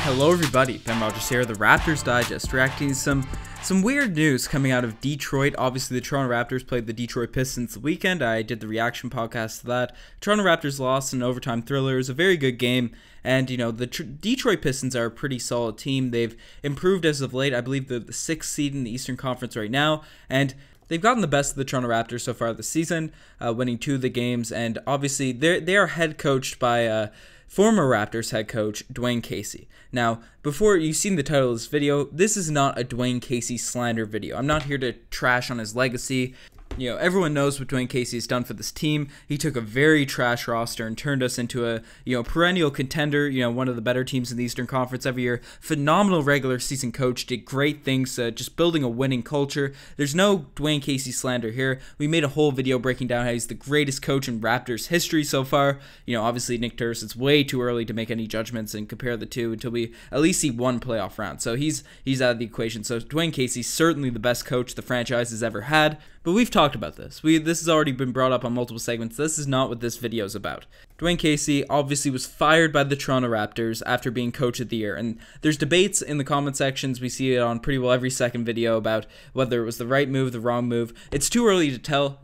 Hello everybody, Ben Rogers here, the Raptors Digest, reacting to some weird news coming out of Detroit. Obviously, the Toronto Raptors played the Detroit Pistons the weekend. I did the reaction podcast to that. Toronto Raptors lost in an overtime thriller. It was a very good game, and you know, the Detroit Pistons are a pretty solid team. They've improved as of late. I believe they're the 6th seed in the Eastern Conference right now, and they've gotten the best of the Toronto Raptors so far this season, winning 2 of the games, and obviously they are head coached by former Raptors head coach Dwane Casey. Now, before you've seen the title of this video, this is not a Dwane Casey slander video. I'm not here to trash on his legacy. You know, everyone knows what Dwane Casey has done for this team. He took a very trash roster and turned us into a, perennial contender, one of the better teams in the Eastern Conference every year. Phenomenal regular season coach, did great things, just building a winning culture. There's no Dwane Casey slander here. We made a whole video breaking down how he's the greatest coach in Raptors history so far. Obviously Nick Nurse, it's way too early to make any judgments and compare the two until we at least see one playoff round. So he's out of the equation. So Dwane Casey's certainly the best coach the franchise has ever had. But we've talked about this. This has already been brought up on multiple segments. This is not what this video is about. Dwane Casey obviously was fired by the Toronto Raptors after being coach of the year. And there's debates in the comment sections. We see it on pretty well every second video about whether it was the right move, the wrong move. It's too early to tell.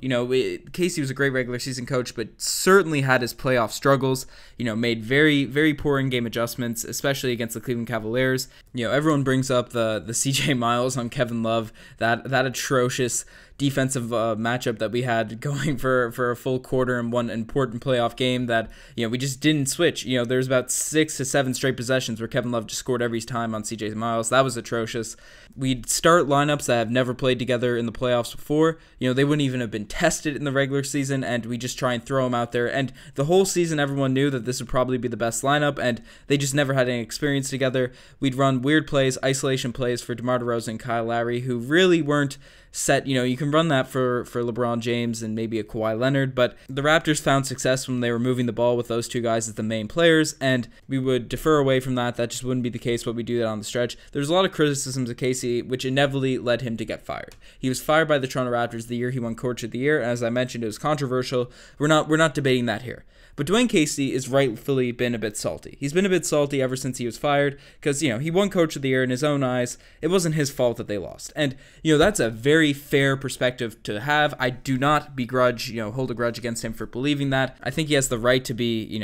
Casey was a great regular season coach, but certainly had his playoff struggles. Made very, very poor in-game adjustments, especially against the Cleveland Cavaliers. Everyone brings up the CJ Miles on Kevin Love, that atrocious defensive matchup that we had going for a full quarter in one important playoff game that we just didn't switch. There's about 6 to 7 straight possessions where Kevin Love just scored every time on CJ Miles. That was atrocious. We'd start lineups that have never played together in the playoffs before. They wouldn't even have been tested in the regular season, and we just try and throw them out there. And the whole season, everyone knew that this would probably be the best lineup, and they just never had any experience together. We'd run weird plays, isolation plays for DeMar DeRozan and Kyle Lowry, who really weren't set. You can run that for LeBron James and maybe a Kawhi Leonard, but the Raptors found success when they were moving the ball with those two guys as the main players, and we would defer away from that. That just wouldn't be the case, but we do that on the stretch. There's a lot of criticisms of Casey, which inevitably led him to get fired. He was fired by the Toronto Raptors the year he won Coach of the Year. As I mentioned, it was controversial. We're not debating that here. But Dwane Casey is rightfully been a bit salty. He's been a bit salty ever since he was fired because, he won Coach of the Year in his own eyes. It wasn't his fault that they lost. And, that's a very fair perspective to have. I do not hold a grudge against him for believing that. I think he has the right to be,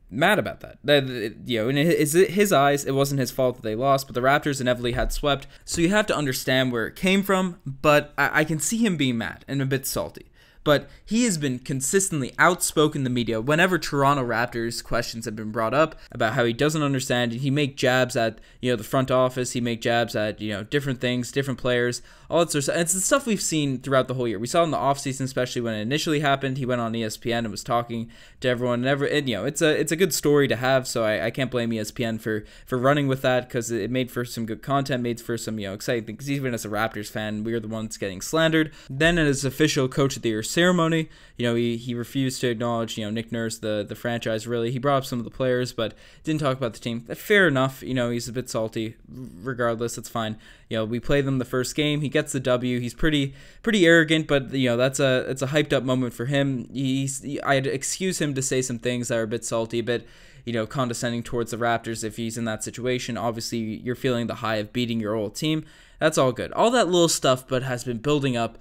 mad about that. In his eyes, it wasn't his fault that they lost, but the Raptors inevitably had swept. So you have to understand where it came from, but I can see him being mad and a bit salty. But he has been consistently outspoken in the media whenever Toronto Raptors questions have been brought up about how he doesn't understand. He make jabs at, the front office. He make jabs at, different things, different players, all that sort of stuff. And it's the stuff we've seen throughout the whole year. We saw in the offseason, especially when it initially happened. He went on ESPN and was talking to everyone. And it's a good story to have, so I can't blame ESPN for running with that because it made for some good content, made for some, exciting things. Even as a Raptors fan, we were the ones getting slandered. Then in his official Coach of the Year ceremony, he refused to acknowledge, Nick Nurse, the franchise, really. He brought up some of the players, but didn't talk about the team. Fair enough. He's a bit salty. Regardless, it's fine. We play them the first game. He gets the W. He's pretty arrogant, but, it's a hyped up moment for him. I'd excuse him to say some things that are a bit salty, a bit, condescending towards the Raptors if he's in that situation. Obviously, you're feeling the high of beating your old team. That's all good. All that little stuff, but has been building up.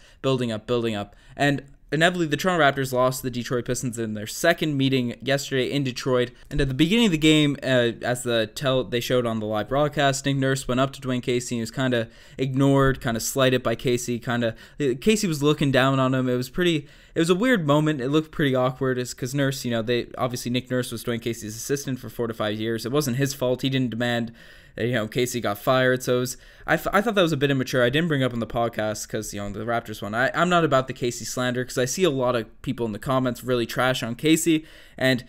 And inevitably, the Toronto Raptors lost to the Detroit Pistons in their second meeting yesterday in Detroit. And at the beginning of the game, as they showed on the live broadcast, Nick Nurse went up to Dwane Casey and he was kind of ignored, kind of slighted by Casey. Casey was looking down on him. It was a weird moment. It looked pretty awkward because Nurse, obviously Nick Nurse was Dwane Casey's assistant for 4 to 5 years. It wasn't his fault. He didn't demand Casey got fired. So I thought that was a bit immature. I didn't bring up on the podcast because, the Raptors won. I'm not about the Casey slander because I see a lot of people in the comments really trash on Casey, and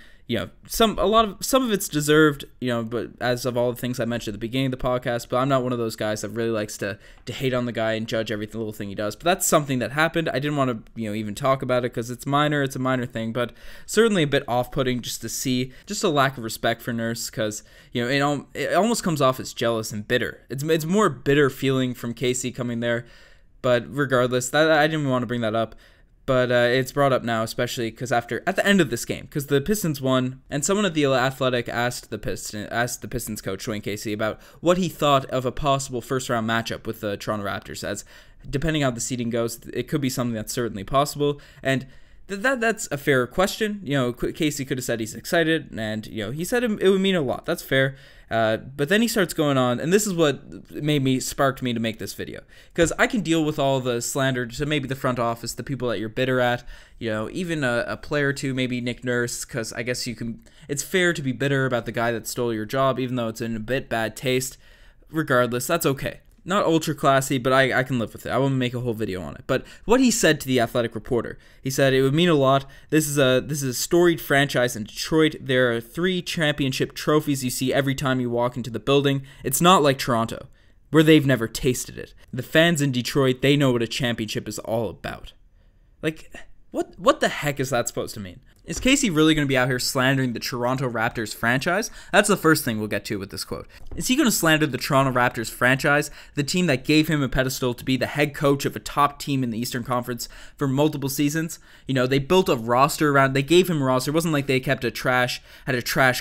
some of it's deserved, but as of all the things I mentioned at the beginning of the podcast, but I'm not one of those guys that really likes to hate on the guy and judge every little thing he does. But that's something that happened. I didn't want to, even talk about it because it's a minor thing, but certainly a bit off-putting just to see just a lack of respect for Nurse because, it almost comes off as jealous and bitter. It's more bitter feeling from Casey coming there, but regardless, I didn't want to bring that up. But it's brought up now, especially because at the end of this game, because the Pistons won, and someone at the Athletic asked the Pistons coach Dwane Casey about what he thought of a possible first-round matchup with the Toronto Raptors, as depending on how the seeding goes, it could be something that's certainly possible, and that's a fair question. Casey could have said he's excited, and he said it would mean a lot. That's fair. But then he starts going on, and this is what sparked me to make this video, because I can deal with all the slander to maybe the front office, the people that you're bitter at, even a player or two, maybe Nick Nurse, because I guess it's fair to be bitter about the guy that stole your job, even though it's in a bit bad taste. Regardless, that's okay. Not ultra classy, but I can live with it. I won't make a whole video on it. But what he said to the Athletic reporter, he said it would mean a lot. This is a storied franchise in Detroit. There are 3 championship trophies you see every time you walk into the building. It's not like Toronto, where they've never tasted it. The fans in Detroit, they know what a championship is all about. Like, what the heck is that supposed to mean? Is Casey really going to be out here slandering the Toronto Raptors franchise? That's the first thing we'll get to with this quote. Is he going to slander the Toronto Raptors franchise, the team that gave him a pedestal to be the head coach of a top team in the Eastern Conference for multiple seasons? They built a roster around, they gave him a roster. It wasn't like they had a trash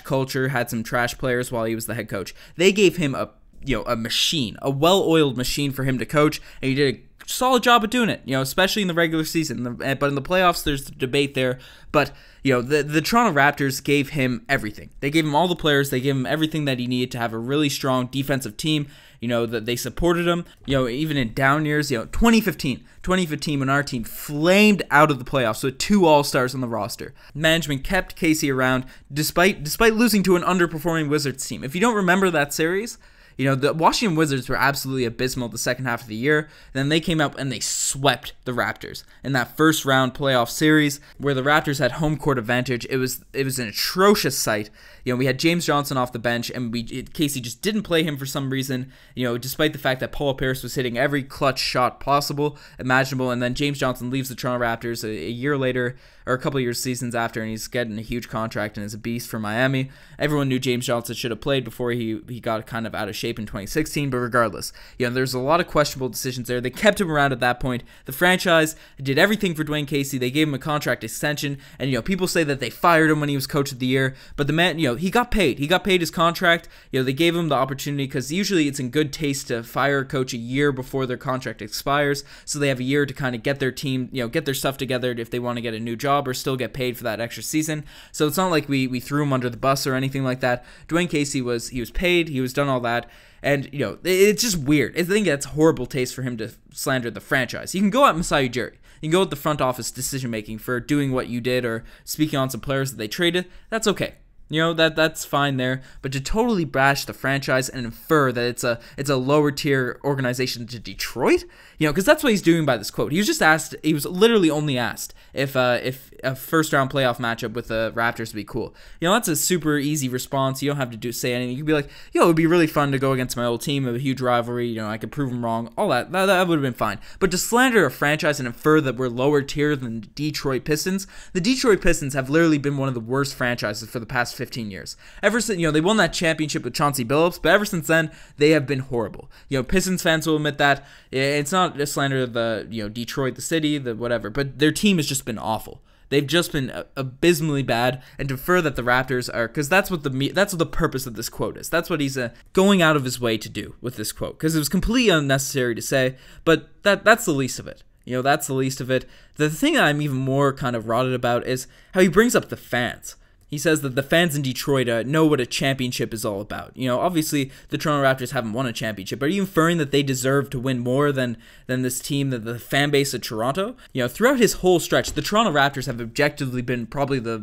culture, had some trash players while he was the head coach. They gave him a machine, a well-oiled machine for him to coach, and he did a solid job at doing it, especially in the regular season. But in the playoffs, there's debate there. But, the Toronto Raptors gave him everything. They gave him all the players. They gave him everything that he needed to have a really strong defensive team. That they supported him, even in down years. 2015 when our team flamed out of the playoffs with 2 All-Stars on the roster. Management kept Casey around despite losing to an underperforming Wizards team. If you don't remember that series, the Washington Wizards were absolutely abysmal the second half of the year. Then they came out and they swept the Raptors in that first round playoff series where the Raptors had home court advantage. It was an atrocious sight. We had James Johnson off the bench, and Casey just didn't play him for some reason, despite the fact that Paul Pierce was hitting every clutch shot possible, imaginable, and then James Johnson leaves the Toronto Raptors a year later, or a couple of seasons after, and he's getting a huge contract and is a beast for Miami. Everyone knew James Johnson should have played before he got kind of out of shape in 2016, but regardless, there's a lot of questionable decisions there. They kept him around at that point. The franchise did everything for Dwane Casey. They gave him a contract extension, and people say that they fired him when he was coach of the year, but the man, he got paid. He got paid his contract. They gave him the opportunity, because usually it's in good taste to fire a coach a year before their contract expires, so they have a year to kind of get their team, get their stuff together if they want to get a new job or still get paid for that extra season. So it's not like we threw him under the bus or anything like that. Dwane Casey was paid. He was done all that. And, it's just weird. I think that's horrible taste for him to slander the franchise. You can go at Masai Ujiri. You can go at the front office decision-making for doing what you did or speaking on some players that they traded. That's okay. That's fine there, but to totally bash the franchise and infer that it's a lower tier organization to Detroit, because that's what he's doing by this quote. He was literally only asked if a first round playoff matchup with the Raptors would be cool. That's a super easy response. You don't have to say anything. You could be like, it would be really fun to go against my old team, a huge rivalry. I could prove them wrong. All that would have been fine. But to slander a franchise and infer that we're lower tier than the Detroit Pistons have literally been one of the worst franchises for the past 15 years. Ever since, they won that championship with Chauncey Billups, but ever since then, they have been horrible. Pistons fans will admit that. It's not a slander of the, Detroit, the city, the whatever, but their team has just been awful. They've just been abysmally bad, and to infer that the Raptors are, because that's what the purpose of this quote is. That's what he's going out of his way to do with this quote, because it was completely unnecessary to say, but that's the least of it. That's the least of it. The thing that I'm even more kind of rotted about is how he brings up the fans. He says that the fans in Detroit know what a championship is all about. Obviously, the Toronto Raptors haven't won a championship, but are you inferring that they deserve to win more than this team, the fan base of Toronto? Throughout his whole stretch, the Toronto Raptors have objectively been probably the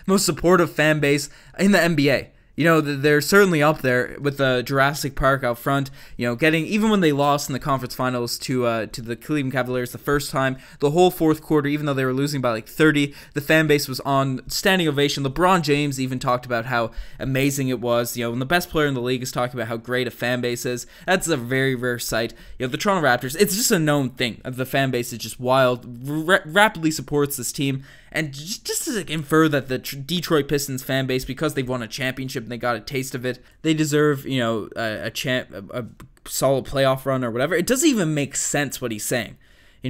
most supportive fan base in the NBA. They're certainly up there with the Jurassic Park out front. Getting, even when they lost in the conference finals to the Cleveland Cavaliers the first time, the whole fourth quarter, even though they were losing by like 30, the fan base was on standing ovation. LeBron James even talked about how amazing it was. When the best player in the league is talking about how great a fan base is, that's a very rare sight. The Toronto Raptors, it's just a known thing. The fan base is just wild, rapidly supports this team. And just to infer that the Detroit Pistons fan base, because they've won a championship and they got a taste of it, they deserve, a solid playoff run or whatever. It doesn't even make sense what he's saying.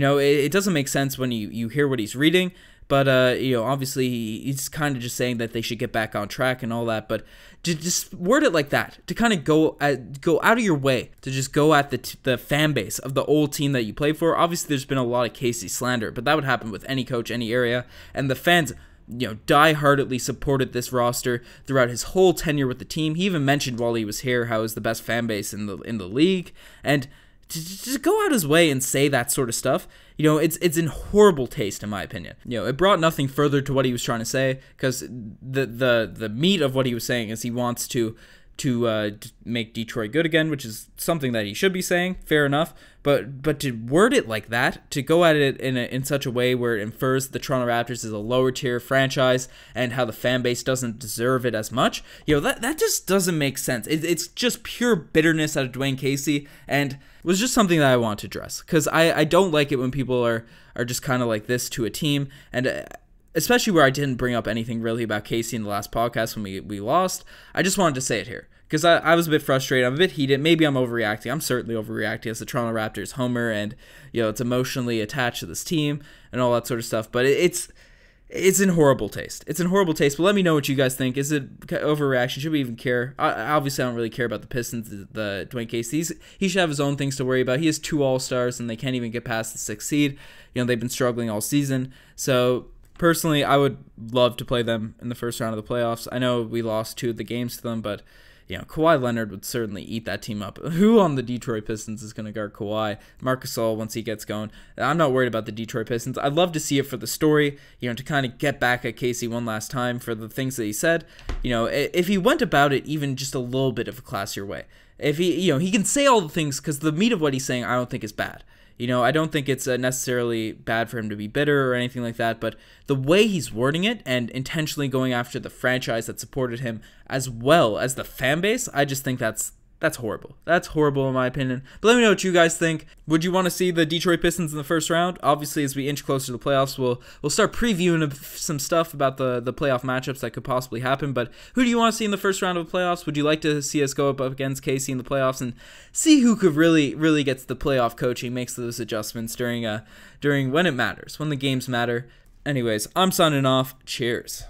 It doesn't make sense when you hear what he's reading. But, obviously he's kind of just saying that they should get back on track and all that. But to just word it like that, to kind of go out of your way to just go at the fan base of the old team that you play for. Obviously, there's been a lot of Casey slander, but that would happen with any coach, any area. And the fans, die-heartedly supported this roster throughout his whole tenure with the team. He even mentioned while he was here how it was the best fan base in the league. And to just go out his way and say that sort of stuff, it's in horrible taste, in my opinion. It brought nothing further to what he was trying to say, because the meat of what he was saying is he wants to make Detroit good again, which is something that he should be saying. Fair enough, but to word it like that, to go at it in such a way where it infers the Toronto Raptors is a lower tier franchise and how the fan base doesn't deserve it as much, that just doesn't make sense. It's just pure bitterness out of Dwane Casey, and was just something that I want to address, because I don't like it when people are just kind of like this to a team, and especially where I didn't bring up anything really about Casey in the last podcast when we lost. I just wanted to say it here, because I was a bit frustrated. I'm a bit heated. Maybe I'm overreacting. I'm certainly overreacting as the Toronto Raptors homer, and it's emotionally attached to this team and all that sort of stuff. But it's in horrible taste. It's in horrible taste. But let me know what you guys think. Is it overreaction? Should we even care? Obviously, I don't really care about the Pistons, the Dwane Casey. He should have his own things to worry about. He has 2 All-Stars, and they can't even get past the 6th seed. They've been struggling all season. So personally, I would love to play them in the first round of the playoffs. I know we lost 2 of the games to them, but Kawhi Leonard would certainly eat that team up. Who on the Detroit Pistons is going to guard Kawhi? Marc Gasol, once he gets going. I'm not worried about the Detroit Pistons. I'd love to see it for the story, to kind of get back at Casey one last time for the things that he said. If he went about it even just a little bit of a classier way. If he can say all the things, because the meat of what he's saying I don't think is bad. I don't think it's necessarily bad for him to be bitter or anything like that, but the way he's wording it and intentionally going after the franchise that supported him as well as the fan base, I just think that's horrible. That's horrible in my opinion. But let me know what you guys think. Would you want to see the Detroit Pistons in the first round? Obviously, as we inch closer to the playoffs, we'll start previewing some stuff about the playoff matchups that could possibly happen. But who do you want to see in the first round of the playoffs? Would you like to see us go up against Casey in the playoffs and see who could really gets the playoff coaching, makes those adjustments during when it matters, when the games matter? Anyways, I'm signing off. Cheers.